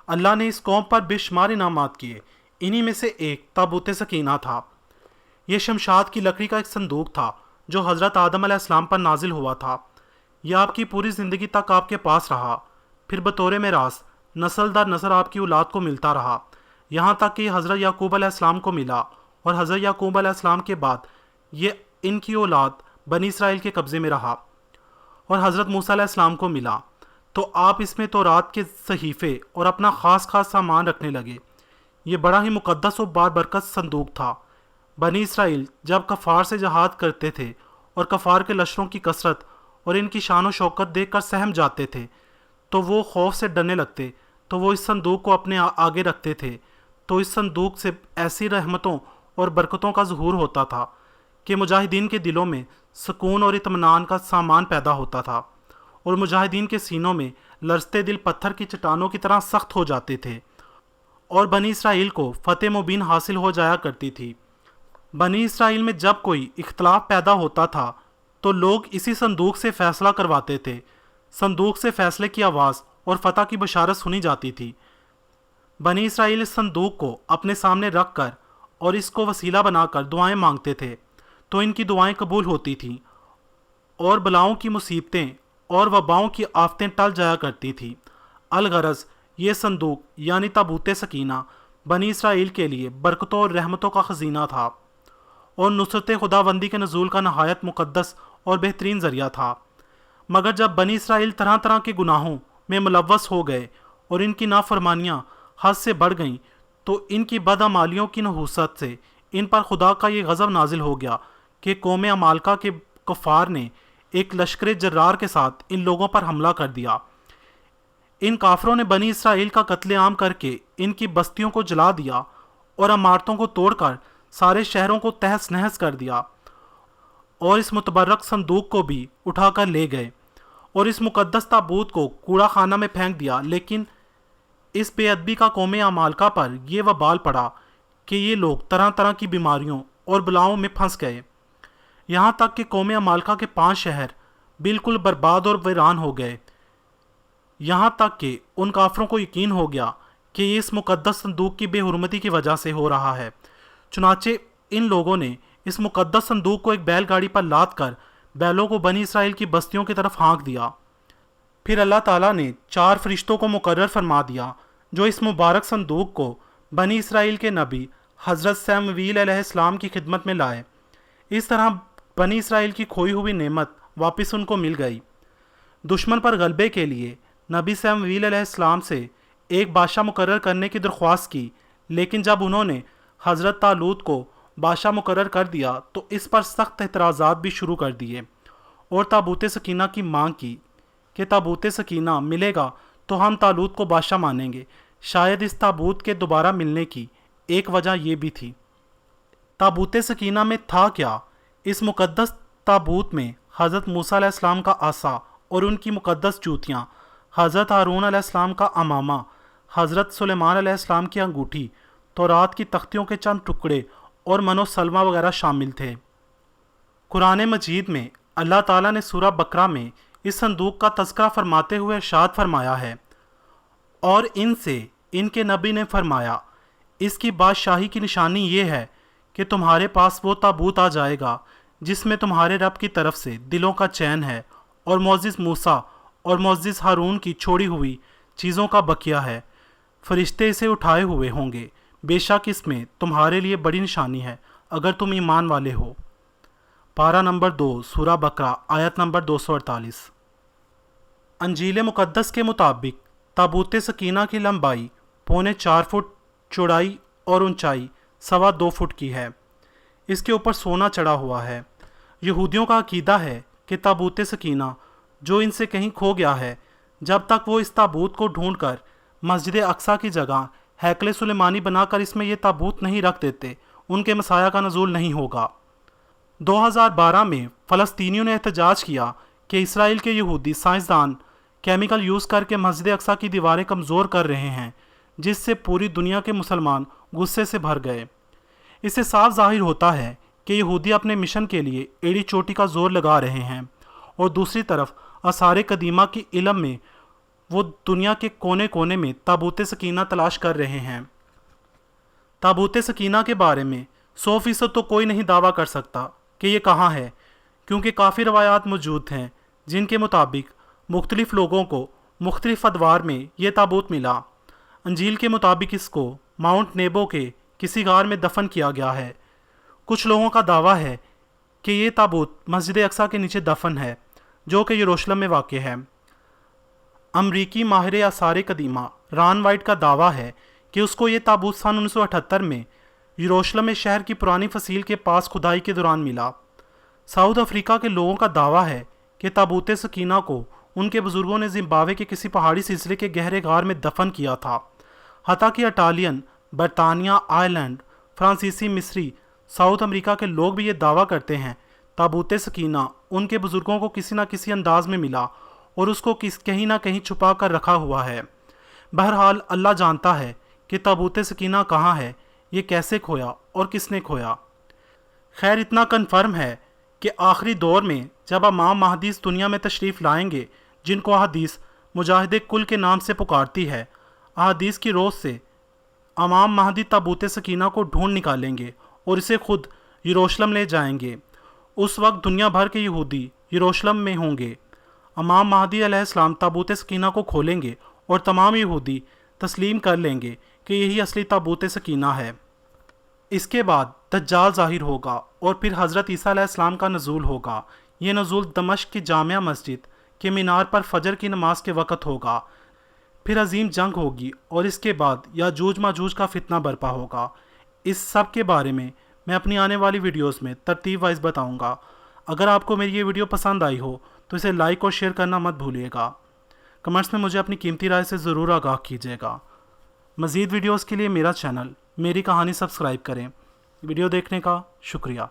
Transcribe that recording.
اللہ نے اس قوم پر بے شمار انعامات کیے، انہی میں سے ایک تابوت سکینہ تھا۔ یہ شمشاد کی لکڑی کا ایک صندوق تھا جو حضرت آدم علیہ السلام پر نازل ہوا تھا۔ یہ آپ کی پوری زندگی تک آپ کے پاس رہا، پھر بطور میراث نسل در نسل آپ کی اولاد کو ملتا رہا، یہاں تک کہ یہ حضرت یعقوب علیہ السلام کو ملا، اور حضرت یعقوب علیہ السلام کے بعد یہ ان کی اولاد بنی اسرائیل کے قبضے میں رہا، اور حضرت موسیٰ علیہ السلام کو ملا تو آپ اس میں تورات کے صحیفے اور اپنا خاص سامان رکھنے لگے۔ یہ بڑا ہی مقدس و باربرکت صندوق تھا۔ بنی اسرائیل جب کفار سے جہاد کرتے تھے اور کفار کے لشکروں کی کثرت اور ان کی شان و شوکت دیکھ کر سہم جاتے تھے تو وہ خوف سے ڈرنے لگتے، تو وہ اس صندوق کو اپنے آگے رکھتے تھے، تو اس صندوق سے ایسی رحمتوں اور برکتوں کا ظہور ہوتا تھا کہ مجاہدین کے دلوں میں سکون اور اطمینان کا سامان پیدا ہوتا تھا، اور مجاہدین کے سینوں میں لرزتے دل پتھر کی چٹانوں کی طرح سخت ہو جاتے تھے، اور بنی اسرائیل کو فتح مبین حاصل ہو جایا کرتی تھی۔ بنی اسرائیل میں جب کوئی اختلاف پیدا ہوتا تھا تو لوگ اسی صندوق سے فیصلہ کرواتے تھے۔ صندوق سے فیصلے کی آواز اور فتح کی بشارت سنی جاتی تھی۔ بنی اسرائیل اس صندوق کو اپنے سامنے رکھ کر اور اس کو وسیلہ بنا کر دعائیں مانگتے تھے تو ان کی دعائیں قبول ہوتی تھیں، اور بلاؤں کی مصیبتیں اور وباؤں کی آفتیں ٹل جایا کرتی تھیں۔ الغرض یہ صندوق یعنی تابوت سکینہ بنی اسرائیل کے لیے برکتوں اور رحمتوں کا خزینہ تھا، اور نصرت خداوندی کے نزول کا نہایت مقدس اور بہترین ذریعہ تھا۔ مگر جب بنی اسرائیل طرح طرح کے گناہوں میں ملوث ہو گئے اور ان کی نافرمانیاں حد سے بڑھ گئیں تو ان کی بدعمالیوں کی نحوست سے ان پر خدا کا یہ غضب نازل ہو گیا کہ قوم عمالقہ کے کفار نے ایک لشکر جرار کے ساتھ ان لوگوں پر حملہ کر دیا۔ ان کافروں نے بنی اسرائیل کا قتل عام کر کے ان کی بستیوں کو جلا دیا اور عمارتوں کو توڑ کر سارے شہروں کو تہس نہس کر دیا، اور اس متبرک صندوق کو بھی اٹھا کر لے گئے اور اس مقدس تابوت کو کوڑا خانہ میں پھینک دیا۔ لیکن اس بے ادبی کا قوم عمالقہ پر یہ وبال پڑا کہ یہ لوگ طرح طرح کی بیماریوں اور بلاؤں میں پھنس گئے، یہاں تک کہ قوم عمالقہ کے 5 شہر بالکل برباد اور ویران ہو گئے، یہاں تک کہ ان کافروں کو یقین ہو گیا کہ یہ اس مقدس صندوق کی بے حرمتی کی وجہ سے ہو رہا ہے۔ چنانچہ ان لوگوں نے اس مقدس صندوق کو ایک بیل گاڑی پر لاد کر بیلوں کو بنی اسرائیل کی بستیوں کی طرف ہانک دیا۔ پھر اللہ تعالیٰ نے 4 فرشتوں کو مقرر فرما دیا جو اس مبارک صندوق کو بنی اسرائیل کے نبی حضرت سمویل علیہ السلام کی خدمت میں لائے۔ اس طرح بنی اسرائیل کی کھوئی ہوئی نعمت واپس ان کو مل گئی۔ دشمن پر غلبے کے لیے نبی سمویل علیہ السلام سے ایک بادشاہ مقرر کرنے کی درخواست کی، لیکن جب انہوں نے حضرت طالوت کو بادشاہ مقرر کر دیا تو اس پر سخت اعتراضات بھی شروع کر دیے، اور تابوت سکینہ کی مانگ کی کہ تابوت سکینہ ملے گا تو ہم طالوت کو بادشاہ مانیں گے۔ شاید اس تابوت کے دوبارہ ملنے کی ایک وجہ یہ بھی تھی۔ تابوت سکینہ میں تھا کیا؟ اس مقدس تابوت میں حضرت موسیٰ علیہ السلام کا عصا اور ان کی مقدس جوتیاں، حضرت ہارون علیہ السلام کا عمامہ، حضرت سلیمان علیہ السلام کی انگوٹھی، تورات کی تختیوں کے چند ٹکڑے اور من و سلمہ وغیرہ شامل تھے۔ قرآن مجید میں اللہ تعالیٰ نے سورہ بقرہ میں اس صندوق کا تذکرہ فرماتے ہوئے ارشاد فرمایا ہے، اور ان سے ان کے نبی نے فرمایا، اس کی بادشاہی کی نشانی یہ ہے کہ تمہارے پاس وہ تابوت آ جائے گا جس میں تمہارے رب کی طرف سے دلوں کا چین ہے، اور معزز موسیٰ اور معزز ہارون کی چھوڑی ہوئی چیزوں کا بقیہ ہے۔ فرشتے اسے اٹھائے ہوئے ہوں گے، بے شک اس میں تمہارے لیے بڑی نشانی ہے اگر تم ایمان والے ہو۔ پارہ نمبر 2 سورہ بقرہ آیت نمبر 248۔ انجیل مقدس کے مطابق تابوت سکینہ کی لمبائی 4.25 فٹ، چوڑائی اور اونچائی 2.25 فٹ کی ہے۔ اس کے اوپر سونا چڑھا ہوا ہے۔ یہودیوں کا عقیدہ ہے کہ تابوت سکینہ جو ان سے کہیں کھو گیا ہے، جب تک وہ اس تابوت کو ڈھونڈ کر مسجد اقصیٰ کی جگہ ہیکل سلیمانی بنا کر اس میں یہ تابوت نہیں رکھ دیتے، ان کے مسایہ کا نزول نہیں ہوگا۔ 2012 میں فلسطینیوں نے احتجاج کیا کہ اسرائیل کے یہودی سائنسدان کیمیکل یوز کر کے مسجد اقصیٰ کی دیواریں کمزور کر رہے ہیں، جس سے پوری دنیا کے مسلمان غصے سے بھر گئے۔ اس سے صاف ظاہر ہوتا ہے کہ یہودی اپنے مشن کے لیے ایڑی چوٹی کا زور لگا رہے ہیں، اور دوسری طرف آثار قدیمہ کی علم میں وہ دنیا کے کونے کونے میں تابوت سکینہ تلاش کر رہے ہیں۔ تابوت سکینہ کے بارے میں 100% تو کوئی نہیں دعویٰ کر سکتا کہ یہ کہاں ہے، کیونکہ کافی روایات موجود ہیں جن کے مطابق مختلف لوگوں کو مختلف ادوار میں یہ تابوت ملا۔ انجیل کے مطابق اس کو ماؤنٹ نیبو کے کسی غار میں دفن کیا گیا ہے۔ کچھ لوگوں کا دعویٰ ہے کہ یہ تابوت مسجد اقصیٰ کے نیچے دفن ہے، جو کہ یروشلم میں واقع ہے۔ امریکی ماہر آثار قدیمہ ران وائٹ کا دعویٰ ہے کہ اس کو یہ تابوت سن 1978 میں یروشلم میں شہر کی پرانی فصیل کے پاس کھدائی کے دوران ملا۔ ساؤتھ افریقہ کے لوگوں کا دعویٰ ہے کہ تابوت سکینہ کو ان کے بزرگوں نے زمبابوے کے کسی پہاڑی سلسلے کے گہرے غار میں دفن کیا تھا، حتیٰ کہ اٹالین، برطانیہ، آئرلینڈ، فرانسیسی، مصری، ساؤتھ امریکہ کے لوگ بھی یہ دعویٰ کرتے ہیں تابوت سکینہ ان کے بزرگوں کو کسی نہ کسی انداز میں ملا اور اس کو کہیں نہ کہیں چھپا کر رکھا ہوا ہے۔ بہرحال اللہ جانتا ہے کہ تابوت سکینہ کہاں ہے، یہ کیسے کھویا اور کس نے کھویا۔ خیر اتنا کنفرم ہے کہ آخری دور میں جب امام مہدی اس دنیا میں تشریف لائیں گے، جن کو احادیث مجاہد کل کے نام سے پکارتی ہے، احادیث کی روز سے امام مہدی تابوت سکینہ کو ڈھونڈ نکالیں گے اور اسے خود یروشلم لے جائیں گے۔ اس وقت دنیا بھر کے یہودی یروشلم میں ہوں گے۔ امام مہدی علیہ السلام تابوت سکینہ کو کھولیں گے اور تمام یہودی تسلیم کر لیں گے کہ یہی اصلی تابوت سکینہ ہے۔ اس کے بعد دجال ظاہر ہوگا اور پھر حضرت عیسیٰ علیہ السلام کا نزول ہوگا۔ یہ نزول دمشق کی جامع مسجد کے مینار پر فجر کی نماز کے وقت ہوگا۔ پھر عظیم جنگ ہوگی اور اس کے بعد یاجوج ماجوج کا فتنہ برپا ہوگا۔ اس سب کے بارے میں اپنی آنے والی ویڈیوز میں ترتیب وائز بتاؤں گا۔ اگر آپ کو میری یہ ویڈیو پسند آئی ہو تو اسے لائک اور شیئر کرنا مت بھولیے گا۔ کمنٹس میں مجھے اپنی قیمتی رائے سے ضرور آگاہ کیجیے گا۔ مزید ویڈیوز کے لیے میرا چینل میری کہانی سبسکرائب کریں۔ ویڈیو دیکھنے کا شکریہ۔